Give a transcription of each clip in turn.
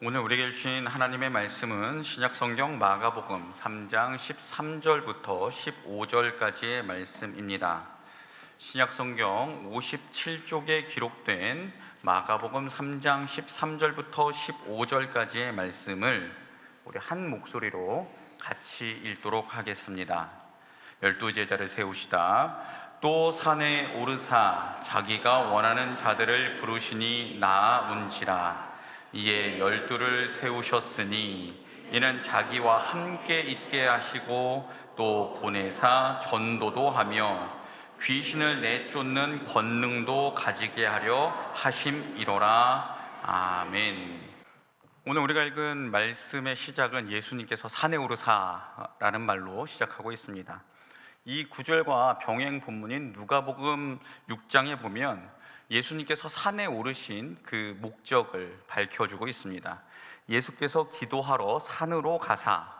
오늘 우리에게 주신 하나님의 말씀은 신약성경 마가복음 3장 13절부터 15절까지의 말씀입니다. 신약성경 57쪽에 기록된 마가복음 3장 13절부터 15절까지의 말씀을 우리 한 목소리로 같이 읽도록 하겠습니다. 12제자를 세우시다 또 산에 오르사 자기가 원하는 자들을 부르시니 나아온지라. 이에 12를 세우셨으니 이는 자기와 함께 있게 하시고 또 보내사 전도도 하며 귀신을 내쫓는 권능도 가지게 하려 하심이로라. 아멘. 오늘 우리가 읽은 말씀의 시작은 예수님께서 산에 오르사라는 말로 시작하고 있습니다. 이 구절과 병행 본문인 누가복음 6장에 보면 예수님께서 산에 오르신 그 목적을 밝혀주고 있습니다. 예수께서 기도하러 산으로 가사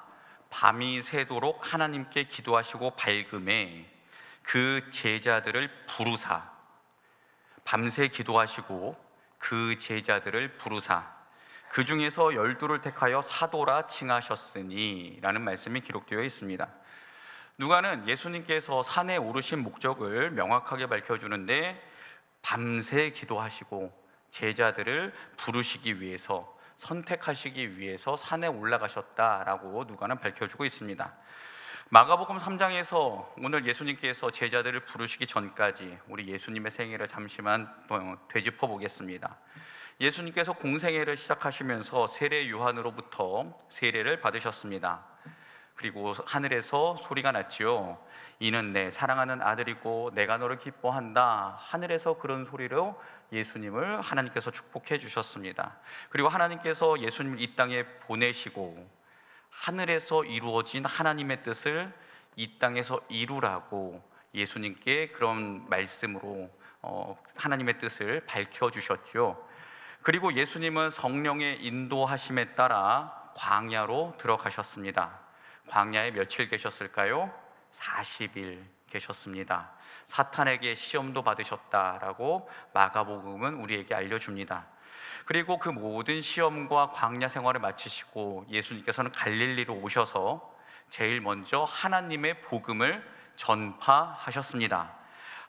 밤이 새도록 하나님께 기도하시고 밝음에 그 제자들을 부르사, 밤새 기도하시고 그 제자들을 부르사 그 중에서 12를 택하여 사도라 칭하셨으니 라는 말씀이 기록되어 있습니다. 누가는 예수님께서 산에 오르신 목적을 명확하게 밝혀주는데 밤새 기도하시고 제자들을 부르시기 위해서, 선택하시기 위해서 산에 올라가셨다라고 누가는 밝혀주고 있습니다. 마가복음 3장에서 오늘 예수님께서 제자들을 부르시기 전까지 우리 예수님의 생애를 잠시만 되짚어 보겠습니다. 예수님께서 공생애를 시작하시면서 세례 요한으로부터 세례를 받으셨습니다. 그리고 하늘에서 소리가 났지요. 이는 내 사랑하는 아들이고 내가 너를 기뻐한다. 하늘에서 그런 소리로 예수님을 하나님께서 축복해 주셨습니다. 그리고 하나님께서 예수님을 이 땅에 보내시고 하늘에서 이루어진 하나님의 뜻을 이 땅에서 이루라고 예수님께 그런 말씀으로 하나님의 뜻을 밝혀주셨죠. 그리고 예수님은 성령의 인도하심에 따라 광야로 들어가셨습니다. 광야에 며칠 계셨을까요? 40일 계셨습니다. 사탄에게 시험도 받으셨다라고 마가복음은 우리에게 알려줍니다. 그리고 그 모든 시험과 광야 생활을 마치시고 예수님께서는 갈릴리로 오셔서 제일 먼저 하나님의 복음을 전파하셨습니다.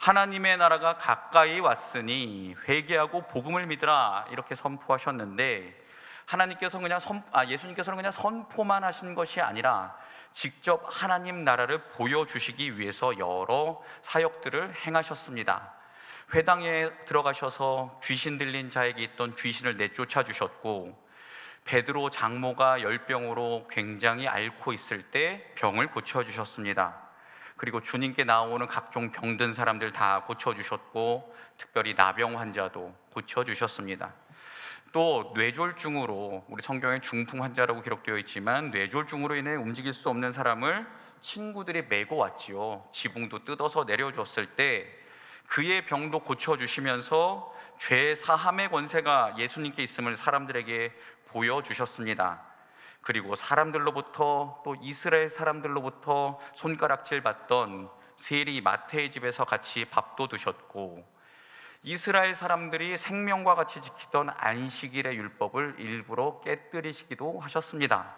하나님의 나라가 가까이 왔으니 회개하고 복음을 믿으라 이렇게 선포하셨는데 예수님께서는 그냥 선포만 하신 것이 아니라 직접 하나님 나라를 보여주시기 위해서 여러 사역들을 행하셨습니다. 회당에 들어가셔서 귀신 들린 자에게 있던 귀신을 내쫓아 주셨고, 베드로 장모가 열병으로 굉장히 앓고 있을 때 병을 고쳐주셨습니다. 그리고 주님께 나오는 각종 병든 사람들 다 고쳐주셨고, 특별히 나병 환자도 고쳐주셨습니다. 또 뇌졸중으로, 우리 성경에 중풍 환자라고 기록되어 있지만 뇌졸중으로 인해 움직일 수 없는 사람을 친구들이 메고 왔지요. 지붕도 뜯어서 내려줬을 때 그의 병도 고쳐주시면서 죄 사함의 권세가 예수님께 있음을 사람들에게 보여주셨습니다. 그리고 사람들로부터, 또 이스라엘 사람들로부터 손가락질 받던 세리 마태의 집에서 같이 밥도 드셨고, 이스라엘 사람들이 생명과 같이 지키던 안식일의 율법을 일부러 깨뜨리시기도 하셨습니다.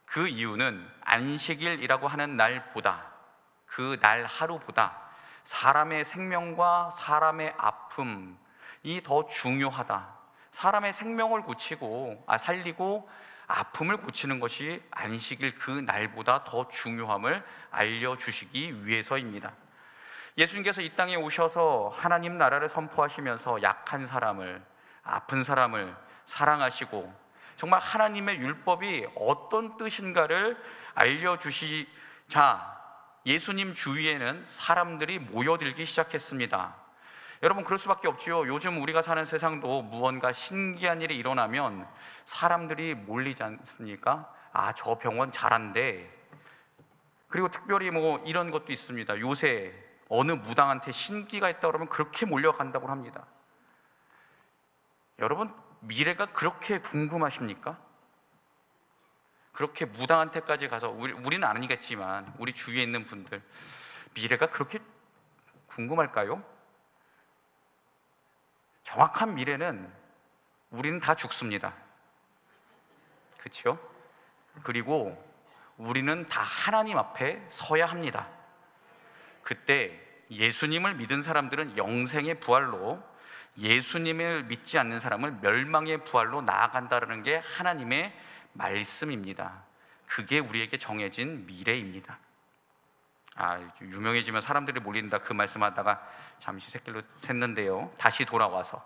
그 이유는 안식일이라고 하는 날보다, 그 날 하루보다 사람의 생명과 사람의 아픔이 더 중요하다. 사람의 생명을 살리고 아픔을 고치는 것이 안식일 그 날보다 더 중요함을 알려주시기 위해서입니다. 예수님께서 이 땅에 오셔서 하나님 나라를 선포하시면서 약한 사람을, 아픈 사람을 사랑하시고 정말 하나님의 율법이 어떤 뜻인가를 알려주시자 예수님 주위에는 사람들이 모여들기 시작했습니다. 여러분, 그럴 수밖에 없지요. 요즘 우리가 사는 세상도 무언가 신기한 일이 일어나면 사람들이 몰리지 않습니까? 저 병원 잘한대. 그리고 특별히 이런 것도 있습니다. 요새 어느 무당한테 신기가 있다고 그러면 그렇게 몰려간다고 합니다. 여러분, 미래가 그렇게 궁금하십니까? 그렇게 무당한테까지 가서, 우리는 아니겠지만 우리 주위에 있는 분들, 미래가 그렇게 궁금할까요? 정확한 미래는 우리는 다 죽습니다. 그렇죠? 그리고 우리는 다 하나님 앞에 서야 합니다. 그때 예수님을 믿은 사람들은 영생의 부활로, 예수님을 믿지 않는 사람은 멸망의 부활로 나아간다는 게 하나님의 말씀입니다. 그게 우리에게 정해진 미래입니다. 유명해지면 사람들이 몰린다, 그 말씀하다가 잠시 샛길로 샜는데요, 다시 돌아와서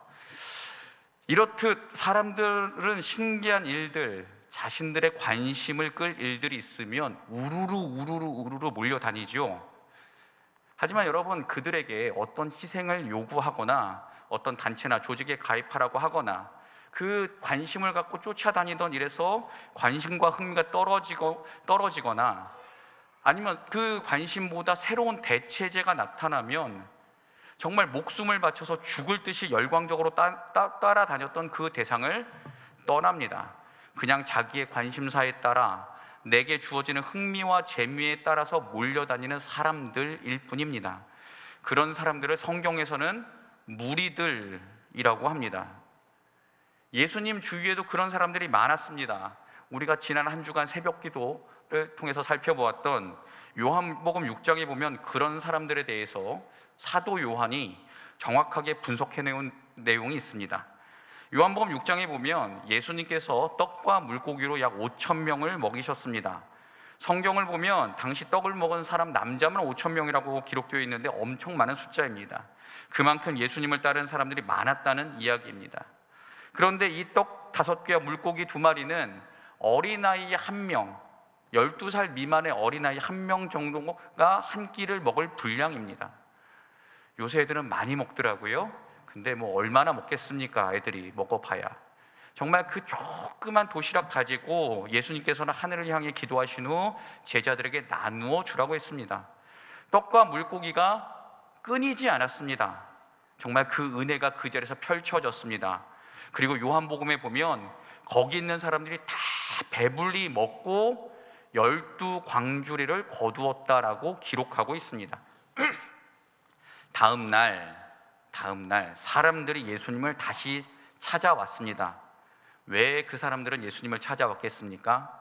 이렇듯 사람들은 신기한 일들, 자신들의 관심을 끌 일들이 있으면 우르르 몰려다니죠. 하지만 여러분, 그들에게 어떤 희생을 요구하거나 어떤 단체나 조직에 가입하라고 하거나 그 관심을 갖고 쫓아다니던 일에서 관심과 흥미가 떨어지거나 아니면 그 관심보다 새로운 대체제가 나타나면 정말 목숨을 바쳐서 죽을 듯이 열광적으로 따라다녔던 그 대상을 떠납니다. 그냥 자기의 관심사에 따라, 내게 주어지는 흥미와 재미에 따라서 몰려다니는 사람들일 뿐입니다. 그런 사람들을 성경에서는 무리들이라고 합니다. 예수님 주위에도 그런 사람들이 많았습니다. 우리가 지난 한 주간 새벽 기도를 통해서 살펴보았던 요한복음 6장에 보면 그런 사람들에 대해서 사도 요한이 정확하게 분석해내온 내용이 있습니다. 요한복음 6장에 보면 예수님께서 떡과 물고기로 약 5,000명을 먹이셨습니다. 성경을 보면 당시 떡을 먹은 사람 남자만 5,000명이라고 기록되어 있는데 엄청 많은 숫자입니다. 그만큼 예수님을 따른 사람들이 많았다는 이야기입니다. 그런데 이 떡 5개와 물고기 2마리는 어린아이 1명, 12살 미만의 어린아이 1명 정도가 한 끼를 먹을 분량입니다. 요새 애들은 많이 먹더라고요. 근데 뭐 얼마나 먹겠습니까? 애들이 먹어봐야. 정말 그 조그만 도시락 가지고 예수님께서는 하늘을 향해 기도하신 후 제자들에게 나누어 주라고 했습니다. 떡과 물고기가 끊이지 않았습니다. 정말 그 은혜가 그 자리에서 펼쳐졌습니다. 그리고 요한복음에 보면 거기 있는 사람들이 다 배불리 먹고 12광주리를 거두었다라고 기록하고 있습니다. 다음 날 사람들이 예수님을 다시 찾아왔습니다. 왜 그 사람들은 예수님을 찾아왔겠습니까?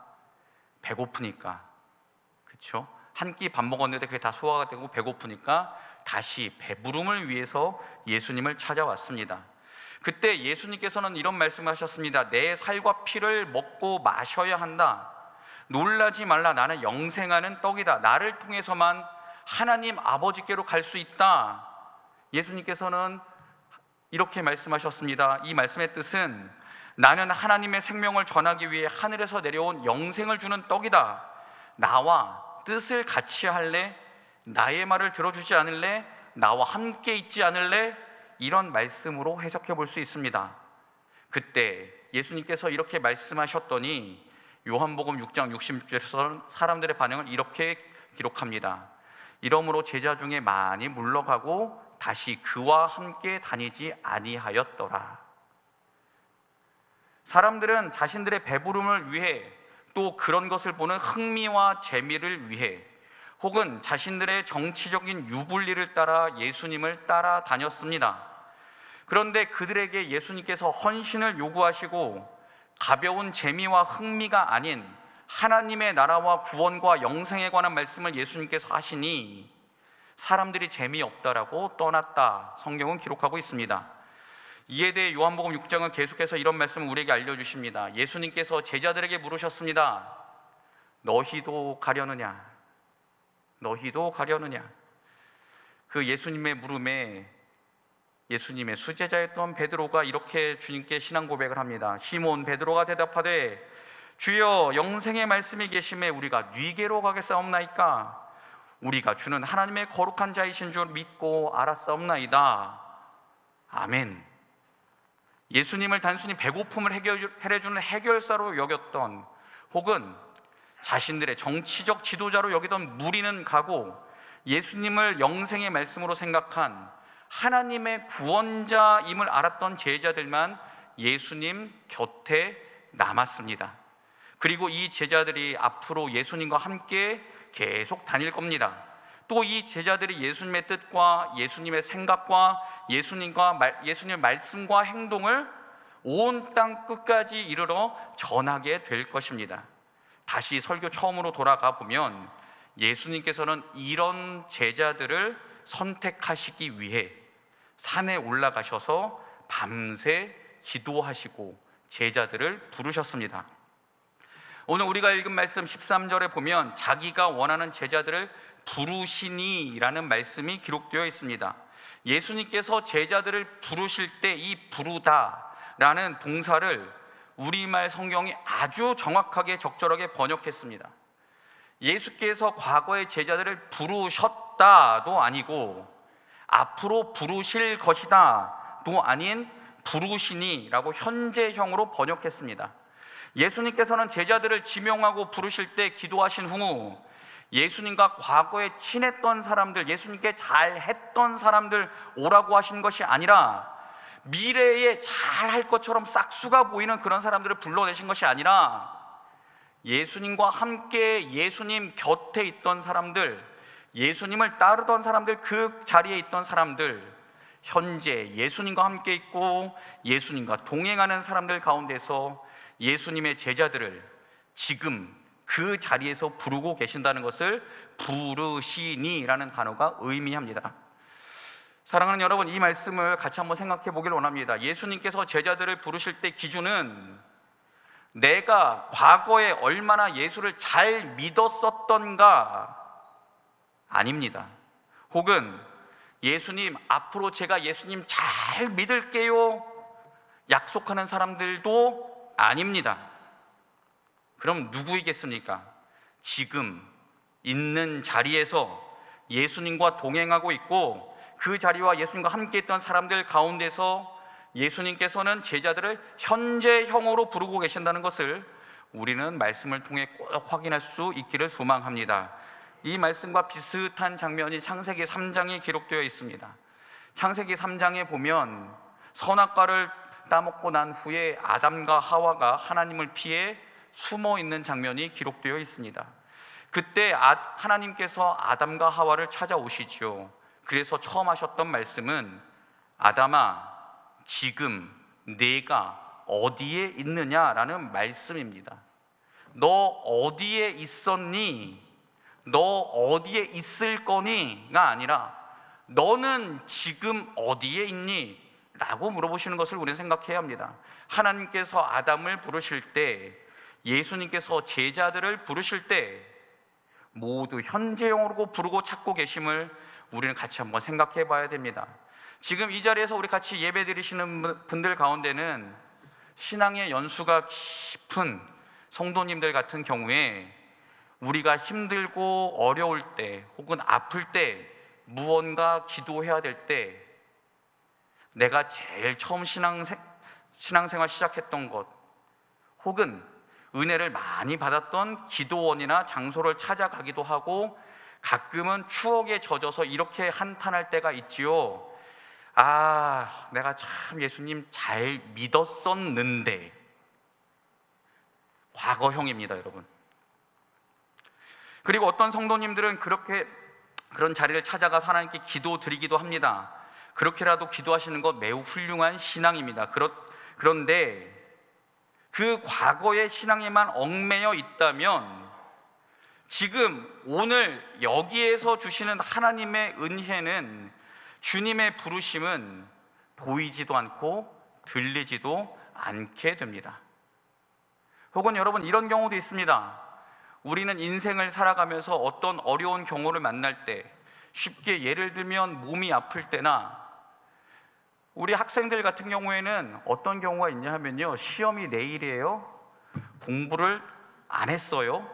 배고프니까. 그렇죠? 한 끼 밥 먹었는데 그게 다 소화가 되고 배고프니까 다시 배부름을 위해서 예수님을 찾아왔습니다. 그때 예수님께서는 이런 말씀하셨습니다. 내 살과 피를 먹고 마셔야 한다. 놀라지 말라. 나는 영생하는 떡이다. 나를 통해서만 하나님 아버지께로 갈 수 있다. 예수님께서는 이렇게 말씀하셨습니다. 이 말씀의 뜻은 나는 하나님의 생명을 전하기 위해 하늘에서 내려온 영생을 주는 떡이다. 나와 뜻을 같이 할래? 나의 말을 들어주지 않을래? 나와 함께 있지 않을래? 이런 말씀으로 해석해 볼 수 있습니다. 그때 예수님께서 이렇게 말씀하셨더니 요한복음 6장 66절에서 사람들의 반응을 이렇게 기록합니다. 이러므로 제자 중에 많이 물러가고 다시 그와 함께 다니지 아니하였더라. 사람들은 자신들의 배부름을 위해, 또 그런 것을 보는 흥미와 재미를 위해, 혹은 자신들의 정치적인 유불리를 따라 예수님을 따라다녔습니다. 그런데 그들에게 예수님께서 헌신을 요구하시고 가벼운 재미와 흥미가 아닌 하나님의 나라와 구원과 영생에 관한 말씀을 예수님께서 하시니 사람들이 재미없다라고 떠났다. 성경은 기록하고 있습니다. 이에 대해 요한복음 6장은 계속해서 이런 말씀을 우리에게 알려주십니다. 예수님께서 제자들에게 물으셨습니다. 너희도 가려느냐? 너희도 가려느냐? 그 예수님의 물음에 예수님의 수제자였던 베드로가 이렇게 주님께 신앙 고백을 합니다. 시몬 베드로가 대답하되 주여, 영생의 말씀이 계심에 우리가 네게로 가겠사옵나이까? 우리가 주는 하나님의 거룩한 자이신 줄 믿고 알았사옵나이다. 아멘. 예수님을 단순히 배고픔을 해결해주는 해결사로 여겼던, 혹은 자신들의 정치적 지도자로 여기던 무리는 가고 예수님을 영생의 말씀으로 생각한 하나님의 구원자임을 알았던 제자들만 예수님 곁에 남았습니다. 그리고 이 제자들이 앞으로 예수님과 함께 계속 다닐 겁니다. 또 이 제자들이 예수님의 뜻과 예수님의 생각과 예수님의 말씀과 행동을 온 땅 끝까지 이르러 전하게 될 것입니다. 다시 설교 처음으로 돌아가 보면 예수님께서는 이런 제자들을 선택하시기 위해 산에 올라가셔서 밤새 기도하시고 제자들을 부르셨습니다. 오늘 우리가 읽은 말씀 13절에 보면 자기가 원하는 제자들을 부르시니라는 말씀이 기록되어 있습니다. 예수님께서 제자들을 부르실 때 이 부르다라는 동사를 우리말 성경이 아주 정확하게 적절하게 번역했습니다. 예수께서 과거의 제자들을 부르셨다도 아니고 앞으로 부르실 것이다도 아닌 부르시니라고 현재형으로 번역했습니다. 예수님께서는 제자들을 지명하고 부르실 때 기도하신 후 예수님과 과거에 친했던 사람들, 예수님께 잘했던 사람들 오라고 하신 것이 아니라 미래에 잘할 것처럼 싹수가 보이는 그런 사람들을 불러내신 것이 아니라 예수님과 함께 예수님 곁에 있던 사람들, 예수님을 따르던 사람들, 그 자리에 있던 사람들, 현재 예수님과 함께 있고 예수님과 동행하는 사람들 가운데서 예수님의 제자들을 지금 그 자리에서 부르고 계신다는 것을 부르시니라는 단어가 의미합니다. 사랑하는 여러분, 이 말씀을 같이 한번 생각해 보길 원합니다. 예수님께서 제자들을 부르실 때 기준은 내가 과거에 얼마나 예수를 잘 믿었었던가 아닙니다. 혹은 예수님, 앞으로 제가 예수님 잘 믿을게요 약속하는 사람들도 아닙니다. 그럼 누구이겠습니까? 지금 있는 자리에서 예수님과 동행하고 있고 그 자리와 예수님과 함께 있던 사람들 가운데서 예수님께서는 제자들을 현재형으로 부르고 계신다는 것을 우리는 말씀을 통해 꼭 확인할 수 있기를 소망합니다. 이 말씀과 비슷한 장면이 창세기 3장에 기록되어 있습니다. 창세기 3장에 보면 선악과를 따먹고 난 후에 아담과 하와가 하나님을 피해 숨어 있는 장면이 기록되어 있습니다. 그때 하나님께서 아담과 하와를 찾아오시죠. 그래서 처음 하셨던 말씀은 아담아, 지금 내가 어디에 있느냐라는 말씀입니다. 너 어디에 있었니? 너 어디에 있을 거니?가 아니라 너는 지금 어디에 있니? 라고 물어보시는 것을 우리는 생각해야 합니다. 하나님께서 아담을 부르실 때, 예수님께서 제자들을 부르실 때 모두 현재형으로 부르고 찾고 계심을 우리는 같이 한번 생각해 봐야 됩니다. 지금 이 자리에서 우리 같이 예배 드리시는 분들 가운데는 신앙의 연수가 깊은 성도님들 같은 경우에 우리가 힘들고 어려울 때 혹은 아플 때 무언가 기도해야 될 때 내가 제일 처음 신앙생활 시작했던 것 혹은 은혜를 많이 받았던 기도원이나 장소를 찾아가기도 하고 가끔은 추억에 젖어서 이렇게 한탄할 때가 있지요. 아, 내가 참 예수님 잘 믿었었는데. 과거형입니다, 여러분. 그리고 어떤 성도님들은 그런 자리를 찾아가서 하나님께 기도 드리기도 합니다. 그렇게라도 기도하시는 것 매우 훌륭한 신앙입니다. 그런데 그 과거의 신앙에만 얽매여 있다면 지금 오늘 여기에서 주시는 하나님의 은혜는, 주님의 부르심은 보이지도 않고 들리지도 않게 됩니다. 혹은 여러분, 이런 경우도 있습니다. 우리는 인생을 살아가면서 어떤 어려운 경우를 만날 때, 쉽게 예를 들면 몸이 아플 때나, 우리 학생들 같은 경우에는 어떤 경우가 있냐 하면요, 시험이 내일이에요. 공부를 안 했어요.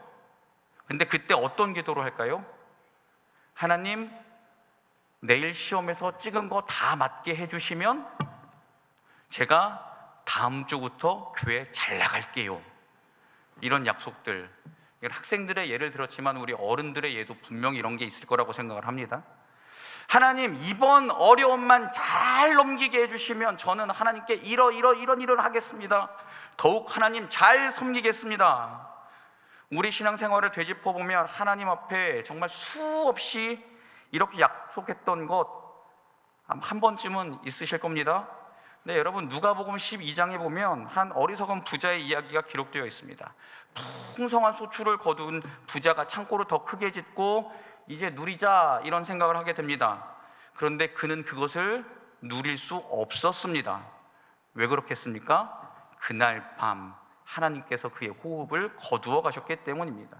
근데 그때 어떤 기도를 할까요? 하나님, 내일 시험에서 찍은 거 다 맞게 해주시면 제가 다음 주부터 교회 잘 나갈게요. 이런 약속들. 이건 학생들의 예를 들었지만 우리 어른들의 예도 분명히 이런 게 있을 거라고 생각을 합니다. 하나님, 이번 어려움만 잘 넘기게 해주시면 저는 하나님께 이런 일을 하겠습니다. 더욱 하나님 잘 섬기겠습니다. 우리 신앙생활을 되짚어보면 하나님 앞에 정말 수없이 이렇게 약속했던 것 한 번쯤은 있으실 겁니다. 네, 여러분 누가복음 12장에 보면 한 어리석은 부자의 이야기가 기록되어 있습니다. 풍성한 소출을 거둔 부자가 창고를 더 크게 짓고 이제 누리자 이런 생각을 하게 됩니다. 그런데 그는 그것을 누릴 수 없었습니다. 왜 그렇겠습니까? 그날 밤 하나님께서 그의 호흡을 거두어 가셨기 때문입니다.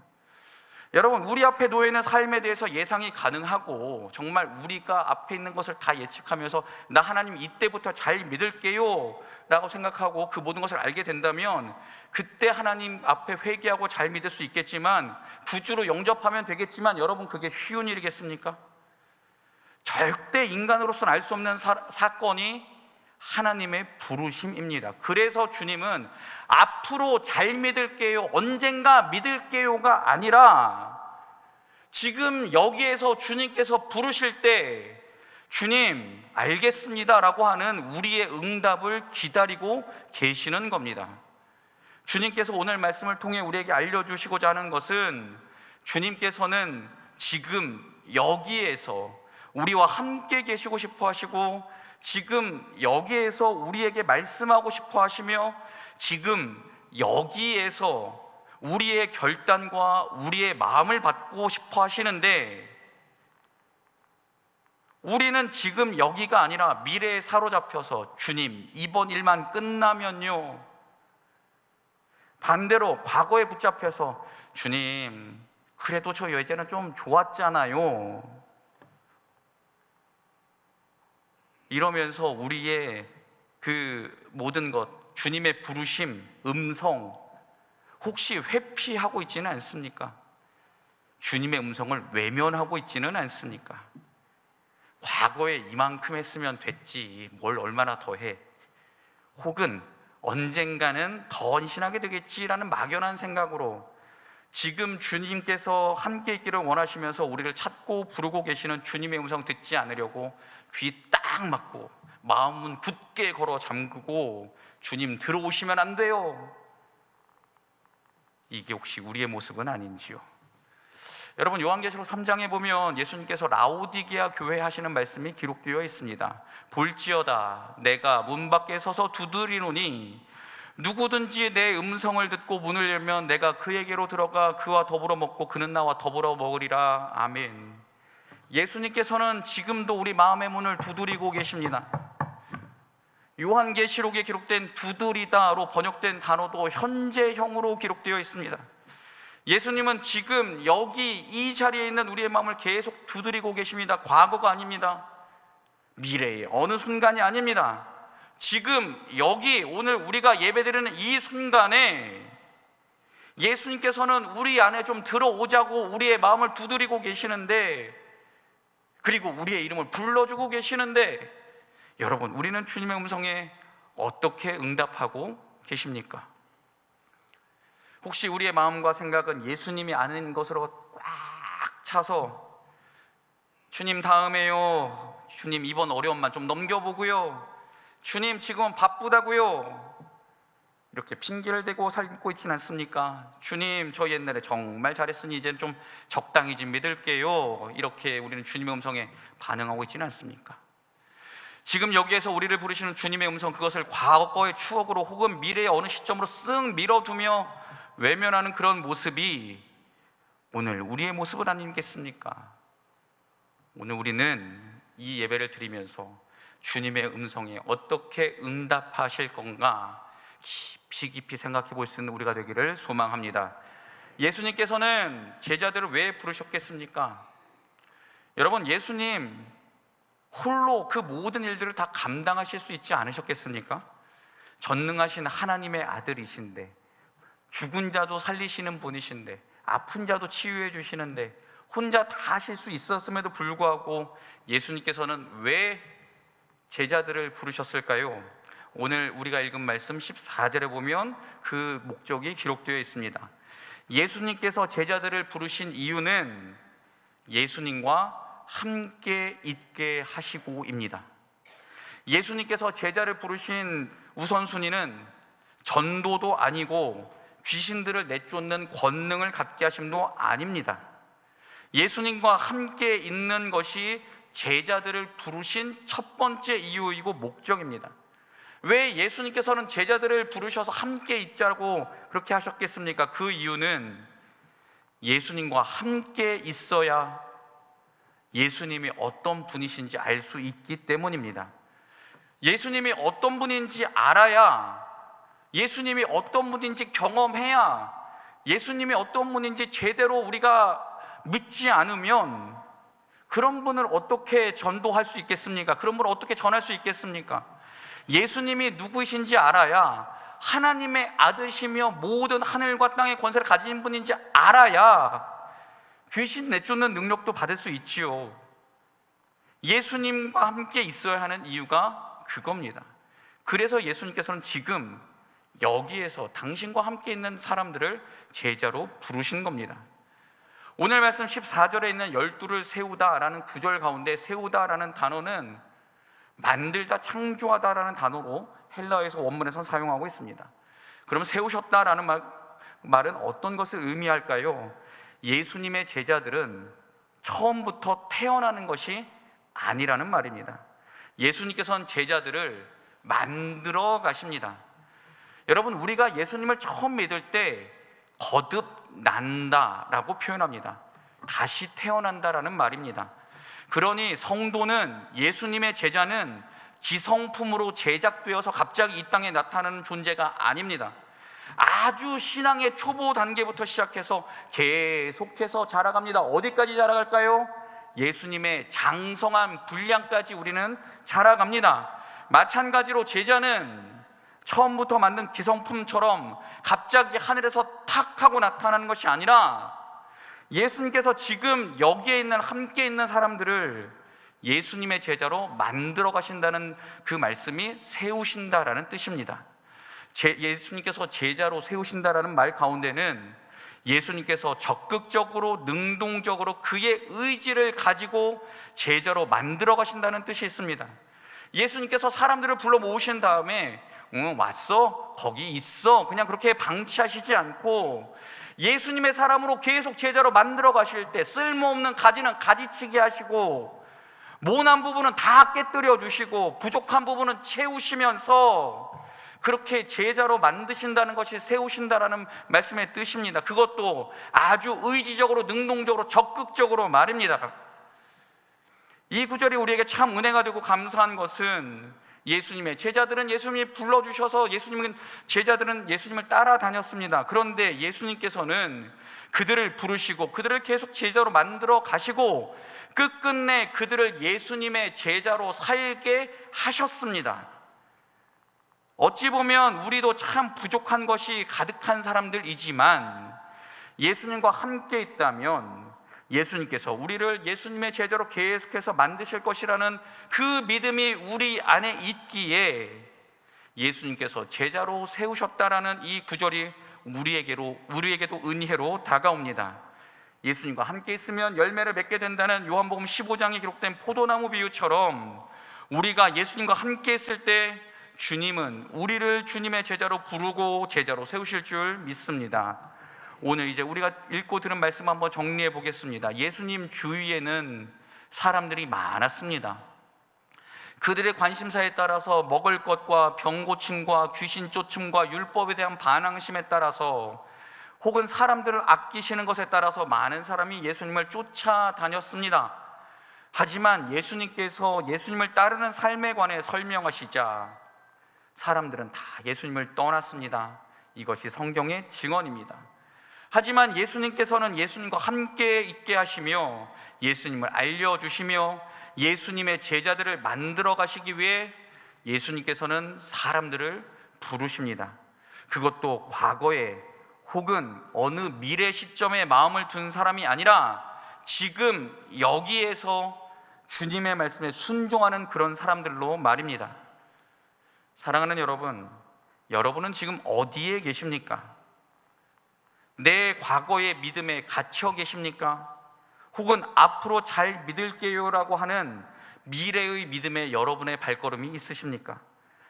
여러분, 우리 앞에 놓여있는 삶에 대해서 예상이 가능하고 정말 우리가 앞에 있는 것을 다 예측하면서 나 하나님 이때부터 잘 믿을게요 라고 생각하고 그 모든 것을 알게 된다면 그때 하나님 앞에 회개하고 잘 믿을 수 있겠지만, 구주로 영접하면 되겠지만, 여러분 그게 쉬운 일이겠습니까? 절대 인간으로서는 알 수 없는 사건이 하나님의 부르심입니다. 그래서 주님은 앞으로 잘 믿을게요, 언젠가 믿을게요가 아니라 지금 여기에서 주님께서 부르실 때 주님 알겠습니다 라고 하는 우리의 응답을 기다리고 계시는 겁니다. 주님께서 오늘 말씀을 통해 우리에게 알려주시고자 하는 것은, 주님께서는 지금 여기에서 우리와 함께 계시고 싶어 하시고, 지금 여기에서 우리에게 말씀하고 싶어 하시며, 지금 여기에서 우리의 결단과 우리의 마음을 받고 싶어 하시는데, 우리는 지금 여기가 아니라 미래에 사로잡혀서 주님 이번 일만 끝나면요, 반대로 과거에 붙잡혀서 주님 그래도 저 예전에 좀 좋았잖아요 이러면서 우리의 그 모든 것, 주님의 부르심, 음성 혹시 회피하고 있지는 않습니까? 주님의 음성을 외면하고 있지는 않습니까? 과거에 이만큼 했으면 됐지 뭘 얼마나 더 해, 혹은 언젠가는 더 헌신하게 되겠지라는 막연한 생각으로 지금 주님께서 함께 있기를 원하시면서 우리를 찾고 부르고 계시는 주님의 음성 듣지 않으려고 귀 딱 막고 마음은 굳게 걸어 잠그고 주님 들어오시면 안 돼요, 이게 혹시 우리의 모습은 아닌지요? 여러분, 요한계시록 3장에 보면 예수님께서 라오디게아 교회에 하시는 말씀이 기록되어 있습니다. 볼지어다 내가 문 밖에 서서 두드리노니 누구든지 내 음성을 듣고 문을 열면 내가 그에게로 들어가 그와 더불어 먹고 그는 나와 더불어 먹으리라. 아멘. 예수님께서는 지금도 우리 마음의 문을 두드리고 계십니다. 요한계시록에 기록된 두드리다로 번역된 단어도 현재형으로 기록되어 있습니다. 예수님은 지금 여기 이 자리에 있는 우리의 마음을 계속 두드리고 계십니다. 과거가 아닙니다. 미래의 어느 순간이 아닙니다. 지금 여기 오늘 우리가 예배드리는 이 순간에 예수님께서는 우리 안에 좀 들어오자고 우리의 마음을 두드리고 계시는데, 그리고 우리의 이름을 불러주고 계시는데, 여러분 우리는 주님의 음성에 어떻게 응답하고 계십니까? 혹시 우리의 마음과 생각은 예수님이 아는 것으로 꽉 차서 주님 다음에요, 주님 이번 어려움만 좀 넘겨보고요, 주님 지금은 바쁘다고요, 이렇게 핑계를 대고 살고 있지는 않습니까? 주님 저 옛날에 정말 잘했으니 이제는 좀 적당히 좀 믿을게요, 이렇게 우리는 주님의 음성에 반응하고 있지는 않습니까? 지금 여기에서 우리를 부르시는 주님의 음성, 그것을 과거의 추억으로 혹은 미래의 어느 시점으로 쓱 밀어두며 외면하는 그런 모습이 오늘 우리의 모습은 아니겠습니까? 오늘 우리는 이 예배를 드리면서 주님의 음성에 어떻게 응답하실 건가 깊이 생각해 볼 수 있는 우리가 되기를 소망합니다. 예수님께서는 제자들을 왜 부르셨겠습니까? 여러분, 예수님 홀로 그 모든 일들을 다 감당하실 수 있지 않으셨겠습니까? 전능하신 하나님의 아들이신데, 죽은 자도 살리시는 분이신데, 아픈 자도 치유해 주시는데 혼자 다 하실 수 있었음에도 불구하고 예수님께서는 왜 제자들을 부르셨을까요? 오늘 우리가 읽은 말씀 14절에 보면 그 목적이 기록되어 있습니다. 예수님께서 제자들을 부르신 이유는 예수님과 함께 있게 하시고입니다. 예수님께서 제자를 부르신 우선순위는 전도도 아니고 귀신들을 내쫓는 권능을 갖게 하심도 아닙니다. 예수님과 함께 있는 것이 제자들을 부르신 첫 번째 이유이고 목적입니다. 왜 예수님께서는 제자들을 부르셔서 함께 있자고 그렇게 하셨겠습니까? 그 이유는 예수님과 함께 있어야 예수님이 어떤 분이신지 알 수 있기 때문입니다. 예수님이 어떤 분인지 알아야, 예수님이 어떤 분인지 경험해야, 예수님이 어떤 분인지 제대로 우리가 믿지 않으면 그런 분을 어떻게 전도할 수 있겠습니까? 그런 분을 어떻게 전할 수 있겠습니까? 예수님이 누구이신지 알아야, 하나님의 아들이시며 모든 하늘과 땅의 권세를 가진 분인지 알아야 귀신 내쫓는 능력도 받을 수 있지요. 예수님과 함께 있어야 하는 이유가 그겁니다. 그래서 예수님께서는 지금 여기에서 당신과 함께 있는 사람들을 제자로 부르신 겁니다. 오늘 말씀 14절에 있는 12를 세우다라는 구절 가운데 세우다라는 단어는 만들다, 창조하다라는 단어로 헬라어에서 원문에서 사용하고 있습니다. 그럼 세우셨다라는 말은 어떤 것을 의미할까요? 예수님의 제자들은 처음부터 태어나는 것이 아니라는 말입니다. 예수님께서는 제자들을 만들어 가십니다. 여러분, 우리가 예수님을 처음 믿을 때 거듭난다라고 표현합니다. 다시 태어난다라는 말입니다. 그러니 성도는, 예수님의 제자는 기성품으로 제작되어서 갑자기 이 땅에 나타나는 존재가 아닙니다. 아주 신앙의 초보 단계부터 시작해서 계속해서 자라갑니다. 어디까지 자라갈까요? 예수님의 장성한 분량까지 우리는 자라갑니다. 마찬가지로 제자는 처음부터 만든 기성품처럼 갑자기 하늘에서 탁 하고 나타나는 것이 아니라 예수님께서 지금 여기에 있는, 함께 있는 사람들을 예수님의 제자로 만들어 가신다는 그 말씀이 세우신다라는 뜻입니다. 예수님께서 제자로 세우신다라는 말 가운데는 예수님께서 적극적으로, 능동적으로 그의 의지를 가지고 제자로 만들어 가신다는 뜻이 있습니다. 예수님께서 사람들을 불러 모으신 다음에 왔어? 거기 있어? 그냥 그렇게 방치하시지 않고 예수님의 사람으로 계속 제자로 만들어 가실 때 쓸모없는 가지는 가지치게 하시고 모난 부분은 다 깨뜨려 주시고 부족한 부분은 채우시면서 그렇게 제자로 만드신다는 것이 세우신다라는 말씀의 뜻입니다. 그것도 아주 의지적으로, 능동적으로, 적극적으로 말입니다. 이 구절이 우리에게 참 은혜가 되고 감사한 것은 예수님의 제자들은 예수님이 불러주셔서 제자들은 예수님을 따라다녔습니다. 그런데 예수님께서는 그들을 부르시고 그들을 계속 제자로 만들어 가시고 끝끝내 그들을 예수님의 제자로 살게 하셨습니다. 어찌 보면 우리도 참 부족한 것이 가득한 사람들이지만 예수님과 함께 있다면 예수님께서 우리를 예수님의 제자로 계속해서 만드실 것이라는 그 믿음이 우리 안에 있기에 예수님께서 제자로 세우셨다라는 이 구절이 우리에게도 은혜로 다가옵니다. 예수님과 함께 있으면 열매를 맺게 된다는 요한복음 15장에 기록된 포도나무 비유처럼 우리가 예수님과 함께 있을 때 주님은 우리를 주님의 제자로 부르고 제자로 세우실 줄 믿습니다. 오늘 이제 우리가 읽고 들은 말씀 한번 정리해 보겠습니다. 예수님 주위에는 사람들이 많았습니다. 그들의 관심사에 따라서 먹을 것과 병 고침과 귀신 쫓음과 율법에 대한 반항심에 따라서 혹은 사람들을 아끼시는 것에 따라서 많은 사람이 예수님을 쫓아다녔습니다. 하지만 예수님께서 예수님을 따르는 삶에 관해 설명하시자 사람들은 다 예수님을 떠났습니다. 이것이 성경의 증언입니다. 하지만 예수님께서는 예수님과 함께 있게 하시며 예수님을 알려주시며 예수님의 제자들을 만들어 가시기 위해 예수님께서는 사람들을 부르십니다. 그것도 과거에 혹은 어느 미래 시점에 마음을 둔 사람이 아니라 지금 여기에서 주님의 말씀에 순종하는 그런 사람들로 말입니다. 사랑하는 여러분, 여러분은 지금 어디에 계십니까? 내 과거의 믿음에 갇혀 계십니까? 혹은 앞으로 잘 믿을게요라고 하는 미래의 믿음에 여러분의 발걸음이 있으십니까?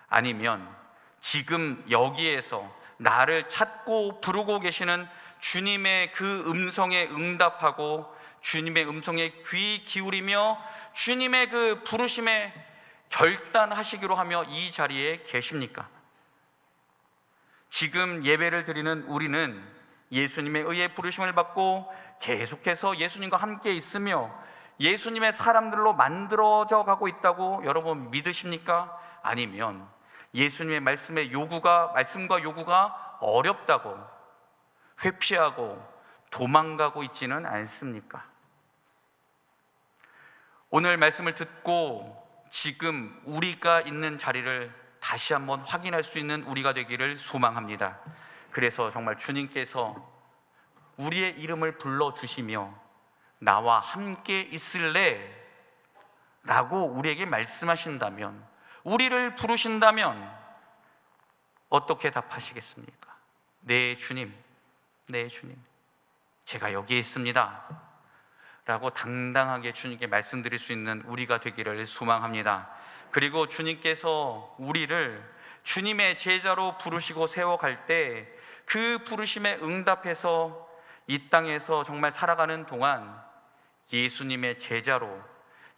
아니면 지금 여기에서 나를 찾고 부르고 계시는 주님의 그 음성에 응답하고 주님의 음성에 귀 기울이며 주님의 그 부르심에 결단하시기로 하며 이 자리에 계십니까? 지금 예배를 드리는 우리는 예수님의 의의 부르심을 받고 계속해서 예수님과 함께 있으며 예수님의 사람들로 만들어져 가고 있다고 여러분 믿으십니까? 아니면 예수님의 말씀과 요구가 어렵다고 회피하고 도망가고 있지는 않습니까? 오늘 말씀을 듣고 지금 우리가 있는 자리를 다시 한번 확인할 수 있는 우리가 되기를 소망합니다. 그래서 정말 주님께서 우리의 이름을 불러주시며 나와 함께 있을래? 라고 우리에게 말씀하신다면, 우리를 부르신다면 어떻게 답하시겠습니까? 네 주님, 네 주님, 제가 여기에 있습니다 라고 당당하게 주님께 말씀드릴 수 있는 우리가 되기를 소망합니다. 그리고 주님께서 우리를 주님의 제자로 부르시고 세워갈 때 그 부르심에 응답해서 이 땅에서 정말 살아가는 동안 예수님의 제자로,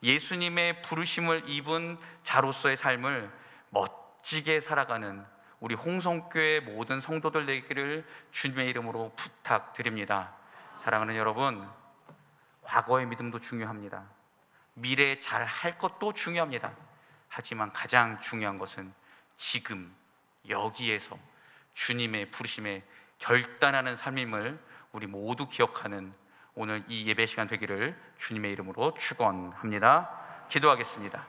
예수님의 부르심을 입은 자로서의 삶을 멋지게 살아가는 우리 홍성교회 모든 성도들 되기를 주님의 이름으로 부탁드립니다. 사랑하는 여러분, 과거의 믿음도 중요합니다. 미래에 잘 할 것도 중요합니다. 하지만 가장 중요한 것은 지금 여기에서 주님의 부르심에 결단하는 삶임을 우리 모두 기억하는 오늘 이 예배 시간 되기를 주님의 이름으로 축원합니다. 기도하겠습니다.